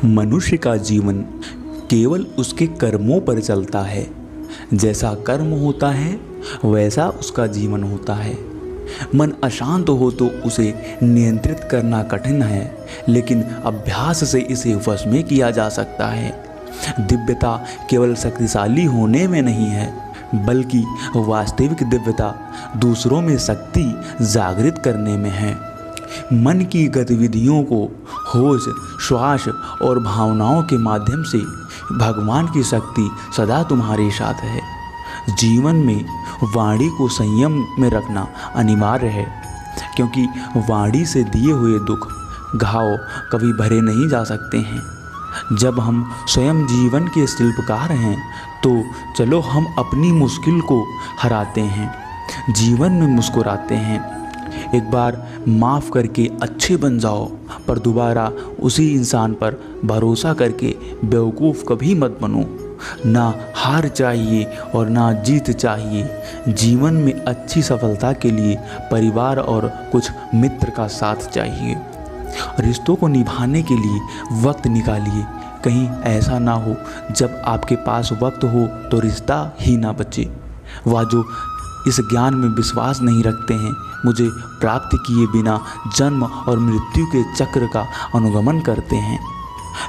मनुष्य का जीवन केवल उसके कर्मों पर चलता है। जैसा कर्म होता है वैसा उसका जीवन होता है। मन अशांत हो तो उसे नियंत्रित करना कठिन है, लेकिन अभ्यास से इसे वश में किया जा सकता है। दिव्यता केवल शक्तिशाली होने में नहीं है, बल्कि वास्तविक दिव्यता दूसरों में शक्ति जागृत करने में है। मन की गतिविधियों को होश, श्वास और भावनाओं के माध्यम से भगवान की शक्ति सदा तुम्हारे साथ है। जीवन में वाणी को संयम में रखना अनिवार्य है, क्योंकि वाणी से दिए हुए दुख, घाव कभी भरे नहीं जा सकते हैं। जब हम स्वयं जीवन के शिल्पकार हैं, तो चलो हम अपनी मुश्किल को हराते हैं, जीवन में मुस्कुराते हैं। एक बार माफ़ करके अच्छे बन जाओ, पर दोबारा उसी इंसान पर भरोसा करके बेवकूफ़ कभी मत बनो। ना हार चाहिए और ना जीत चाहिए। जीवन में अच्छी सफलता के लिए परिवार और कुछ मित्र का साथ चाहिए। रिश्तों को निभाने के लिए वक्त निकालिए। कहीं ऐसा ना हो जब आपके पास वक्त हो तो रिश्ता ही ना बचे। वह जो इस ज्ञान में विश्वास नहीं रखते हैं, मुझे प्राप्त किए बिना जन्म और मृत्यु के चक्र का अनुगमन करते हैं।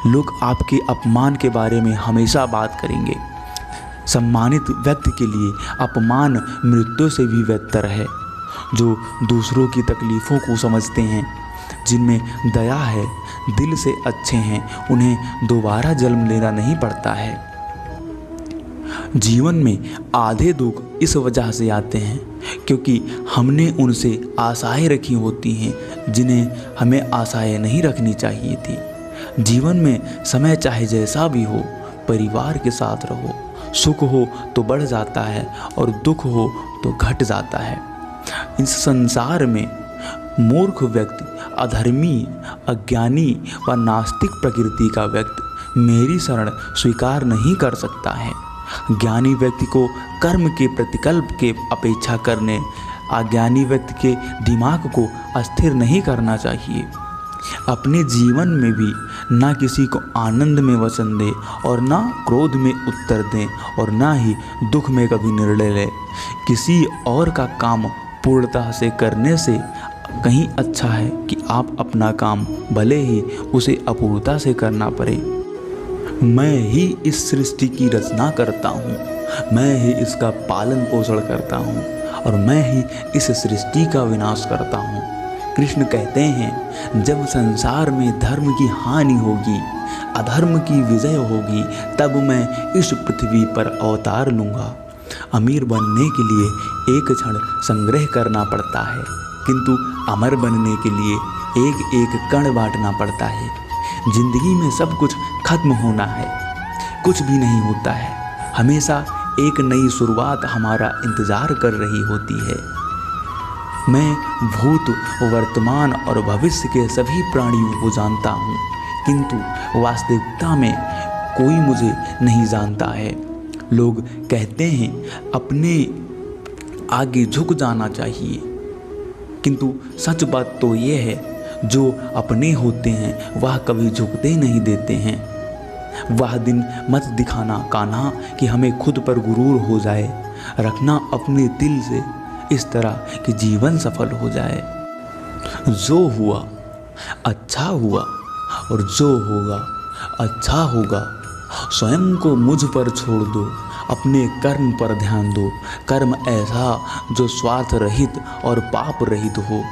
लोग आपके अपमान के बारे में हमेशा बात करेंगे। सम्मानित व्यक्ति के लिए अपमान मृत्यु से भी बेहतर है। जो दूसरों की तकलीफ़ों को समझते हैं, जिनमें दया है, दिल से अच्छे हैं, उन्हें दोबारा जन्म लेना नहीं पड़ता है। जीवन में आधे दुख इस वजह से आते हैं क्योंकि हमने उनसे आशाएं रखी होती हैं जिन्हें हमें आशाएं नहीं रखनी चाहिए थी। जीवन में समय चाहे जैसा भी हो, परिवार के साथ रहो। सुख हो तो बढ़ जाता है और दुख हो तो घट जाता है। इस संसार में मूर्ख व्यक्ति, अधर्मी, अज्ञानी व नास्तिक प्रकृति का व्यक्ति मेरी शरण स्वीकार नहीं कर सकता है। ज्ञानी व्यक्ति को कर्म के प्रतिकल्प के अपेक्षा करने, अज्ञानी व्यक्ति के दिमाग को अस्थिर नहीं करना चाहिए। अपने जीवन में भी ना किसी को आनंद में वचन दे और ना क्रोध में उत्तर दें और ना ही दुख में कभी निर्णय ले। किसी और का काम पूर्णतः से करने से कहीं अच्छा है कि आप अपना काम भले ही उसे अपूर्णता से करना पड़े। मैं ही इस सृष्टि की रचना करता हूँ, मैं ही इसका पालन पोषण करता हूँ और मैं ही इस सृष्टि का विनाश करता हूँ। कृष्ण कहते हैं, जब संसार में धर्म की हानि होगी, अधर्म की विजय होगी, तब मैं इस पृथ्वी पर अवतार लूँगा। अमीर बनने के लिए एक क्षण संग्रह करना पड़ता है, किंतु अमर बनने के लिए एक एक कण बांटना पड़ता है। जिंदगी में सब कुछ खत्म होना है, कुछ भी नहीं होता है। हमेशा एक नई शुरुआत हमारा इंतज़ार कर रही होती है। मैं भूत, वर्तमान और भविष्य के सभी प्राणियों को जानता हूँ, किंतु वास्तविकता में कोई मुझे नहीं जानता है। लोग कहते हैं अपने आगे झुक जाना चाहिए, किंतु सच बात तो ये है, जो अपने होते हैं वह कभी झुकते नहीं देते हैं। वह दिन मत दिखाना कान्हा कि हमें खुद पर गुरूर हो जाए। रखना अपने दिल से इस तरह कि जीवन सफल हो जाए। जो हुआ अच्छा हुआ और जो होगा अच्छा होगा। स्वयं को मुझ पर छोड़ दो, अपने कर्म पर ध्यान दो। कर्म ऐसा जो स्वार्थ रहित और पाप रहित हो।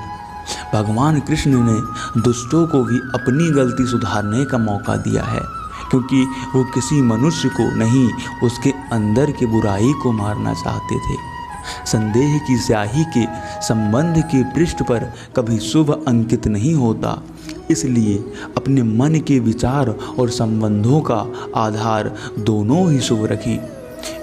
भगवान कृष्ण ने दुष्टों को भी अपनी गलती सुधारने का मौका दिया है, क्योंकि वो किसी मनुष्य को नहीं, उसके अंदर की बुराई को मारना चाहते थे। संदेह की स्याही के संबंध के पृष्ठ पर कभी शुभ अंकित नहीं होता। इसलिए अपने मन के विचार और संबंधों का आधार दोनों ही शुभ रखें।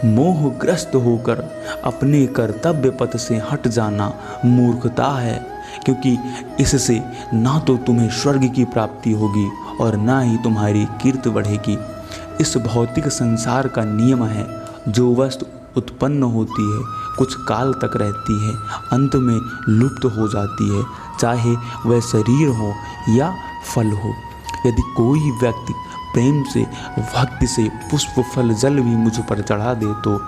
मोहग्रस्त होकर अपने कर्तव्य पथ से हट जाना मूर्खता है, क्योंकि इससे ना तो तुम्हें स्वर्ग की प्राप्ति होगी और ना ही तुम्हारी कीर्ति बढ़ेगी। इस भौतिक संसार का नियम है, जो वस्तु उत्पन्न होती है कुछ काल तक रहती है, अंत में लुप्त हो जाती है, चाहे वह शरीर हो या फल हो। यदि कोई व्यक्ति प्रेम से, भक्ति से पुष्प फल जल भी मुझ पर चढ़ा दे तो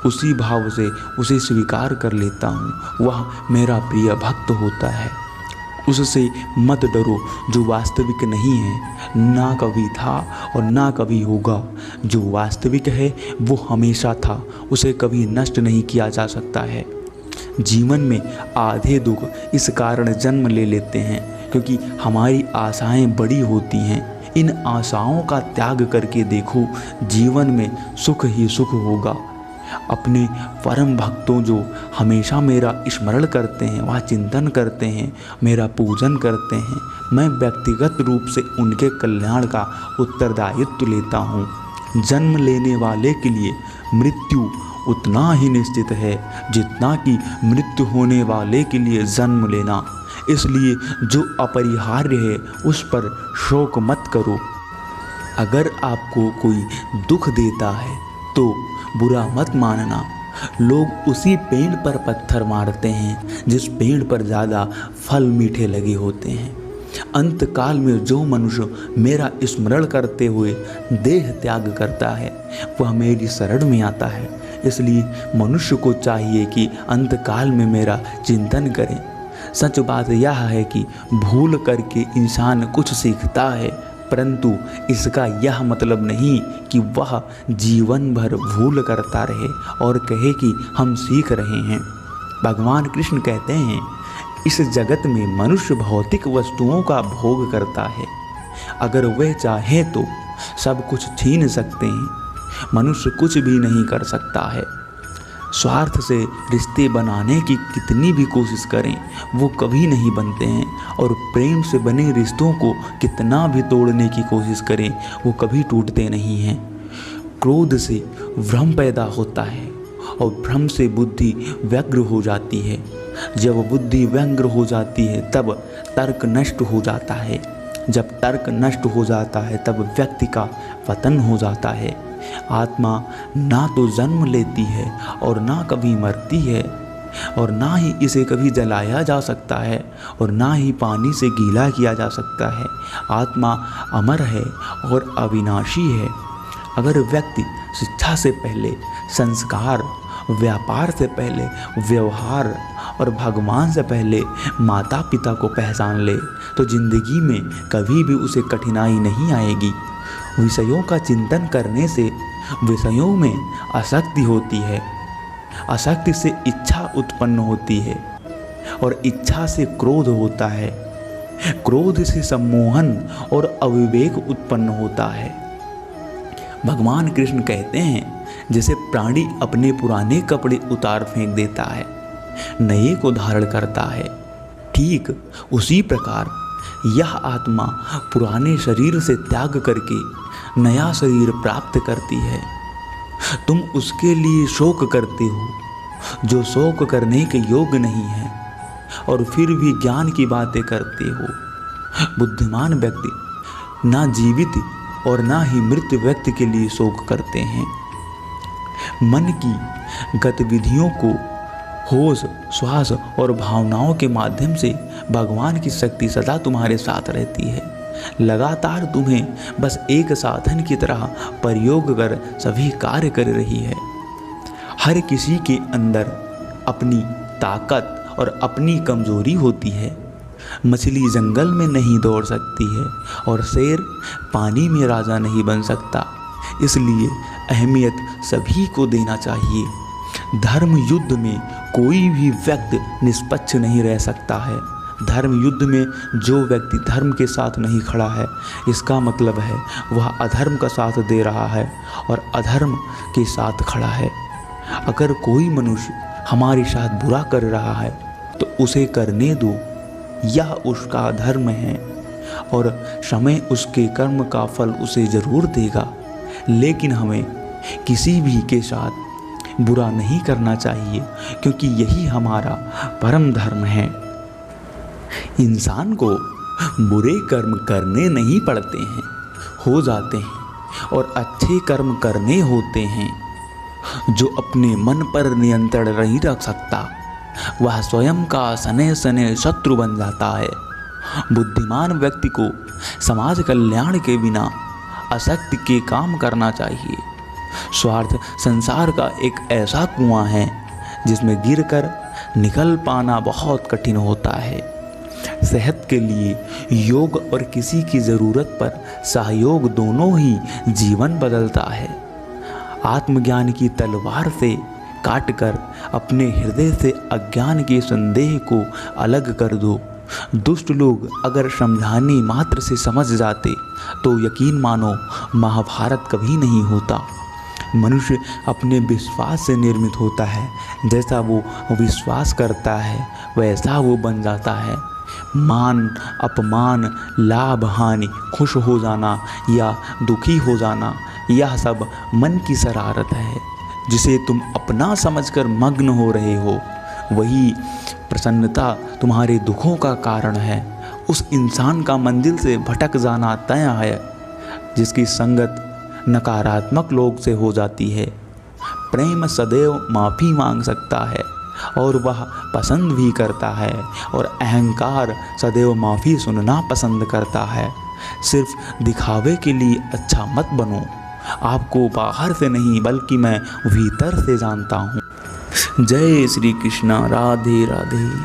उसी भाव से उसे स्वीकार कर लेता हूँ। वह मेरा प्रिय भक्त होता है। उससे मत डरो जो वास्तविक नहीं है, ना कभी था और ना कभी होगा। जो वास्तविक है वो हमेशा था, उसे कभी नष्ट नहीं किया जा सकता है। जीवन में आधे दुख इस कारण जन्म ले लेते हैं क्योंकि हमारी आशाएं बड़ी होती हैं। इन आशाओं का त्याग करके देखो, जीवन में सुख ही सुख होगा। अपने परम भक्तों जो हमेशा मेरा स्मरण करते हैं, वह चिंतन करते हैं, मेरा पूजन करते हैं, मैं व्यक्तिगत रूप से उनके कल्याण का उत्तरदायित्व लेता हूँ। जन्म लेने वाले के लिए मृत्यु उतना ही निश्चित है जितना कि मृत्यु होने वाले के लिए जन्म लेना। इसलिए जो अपरिहार्य है उस पर शोक मत करो। अगर आपको कोई दुख देता है तो बुरा मत मानना। लोग उसी पेड़ पर पत्थर मारते हैं जिस पेड़ पर ज़्यादा फल मीठे लगे होते हैं। अंत काल में जो मनुष्य मेरा स्मरण करते हुए देह त्याग करता है वह मेरी शरण में आता है। इसलिए मनुष्य को चाहिए कि अंत काल में मेरा चिंतन करें। सच बात यह है कि भूल करके इंसान कुछ सीखता है, परंतु इसका यह मतलब नहीं कि वह जीवन भर भूल करता रहे और कहे कि हम सीख रहे हैं। भगवान कृष्ण कहते हैं, इस जगत में मनुष्य भौतिक वस्तुओं का भोग करता है। अगर वह चाहे तो सब कुछ छीन सकते हैं। मनुष्य कुछ भी नहीं कर सकता है। स्वार्थ से रिश्ते बनाने की कितनी भी कोशिश करें वो कभी नहीं बनते हैं, और प्रेम से बने रिश्तों को कितना भी तोड़ने की कोशिश करें वो कभी टूटते नहीं हैं। क्रोध से भ्रम पैदा होता है और भ्रम से बुद्धि व्यग्र हो जाती है। जब बुद्धि व्यग्र हो जाती है तब तर्क नष्ट हो जाता है। जब तर्क नष्ट हो जाता है तब व्यक्ति का पतन हो जाता है। आत्मा ना तो जन्म लेती है और ना कभी मरती है, और ना ही इसे कभी जलाया जा सकता है और ना ही पानी से गीला किया जा सकता है। आत्मा अमर है और अविनाशी है। अगर व्यक्ति शिक्षा से पहले संस्कार, व्यापार से पहले व्यवहार और भगवान से पहले माता पिता को पहचान ले तो जिंदगी में कभी भी उसे कठिनाई नहीं आएगी। विषयों का चिंतन करने से विषयों में आसक्ति होती है, आसक्ति से इच्छा उत्पन्न होती है और इच्छा से क्रोध होता है, क्रोध से सम्मोहन और अविवेक उत्पन्न होता है। भगवान कृष्ण कहते हैं, जैसे प्राणी अपने पुराने कपड़े उतार फेंक देता है, नए को धारण करता है, ठीक उसी प्रकार यह आत्मा पुराने शरीर से त्याग करके नया शरीर प्राप्त करती है। तुम उसके लिए शोक करते हो जो शोक करने के योग्य नहीं है और फिर भी ज्ञान की बातें करते हो। बुद्धिमान व्यक्ति ना जीवित और ना ही मृत व्यक्ति के लिए शोक करते हैं। मन की गतिविधियों को होश, श्वास और भावनाओं के माध्यम से भगवान की शक्ति सदा तुम्हारे साथ रहती है। लगातार तुम्हें बस एक साधन की तरह प्रयोग कर सभी कार्य कर रही है। हर किसी के अंदर अपनी ताकत और अपनी कमजोरी होती है। मछली जंगल में नहीं दौड़ सकती है और शेर पानी में राजा नहीं बन सकता। इसलिए अहमियत सभी को देना चाहिए। धर्म युद्ध में कोई भी व्यक्ति निष्पक्ष नहीं रह सकता है। धर्म युद्ध में जो व्यक्ति धर्म के साथ नहीं खड़ा है, इसका मतलब है वह अधर्म का साथ दे रहा है और अधर्म के साथ खड़ा है। अगर कोई मनुष्य हमारे साथ बुरा कर रहा है तो उसे करने दो, यह उसका धर्म है और समय उसके कर्म का फल उसे जरूर देगा। लेकिन हमें किसी भी के साथ बुरा नहीं करना चाहिए, क्योंकि यही हमारा परम धर्म है। इंसान को बुरे कर्म करने नहीं पड़ते हैं, हो जाते हैं, और अच्छे कर्म करने होते हैं। जो अपने मन पर नियंत्रण नहीं रख सकता वह स्वयं का सने सने शत्रु बन जाता है। बुद्धिमान व्यक्ति को समाज कल्याण के बिना असक्ति के काम करना चाहिए। स्वार्थ संसार का एक ऐसा कुआं है जिसमें गिरकर निकल पाना बहुत कठिन होता है। सेहत के लिए योग और किसी की ज़रूरत पर सहयोग दोनों ही जीवन बदलता है। आत्मज्ञान की तलवार से काटकर अपने हृदय से अज्ञान के संदेह को अलग कर दो। दुष्ट लोग अगर समझाने मात्र से समझ जाते तो यकीन मानो महाभारत कभी नहीं होता। मनुष्य अपने विश्वास से निर्मित होता है। जैसा वो विश्वास करता है वैसा वो बन जाता है। मान अपमान, लाभ हानि, खुश हो जाना या दुखी हो जाना, यह सब मन की शरारत है। जिसे तुम अपना समझकर मग्न हो रहे हो वही प्रसन्नता तुम्हारे दुखों का कारण है। उस इंसान का मंजिल से भटक जाना तय है जिसकी संगत नकारात्मक लोग से हो जाती है। प्रेम सदैव माफ़ी मांग सकता है और वह पसंद भी करता है, और अहंकार सदैव माफ़ी सुनना पसंद करता है। सिर्फ दिखावे के लिए अच्छा मत बनो। आपको बाहर से नहीं बल्कि मैं भीतर से जानता हूँ। जय श्री कृष्णा। राधे राधे।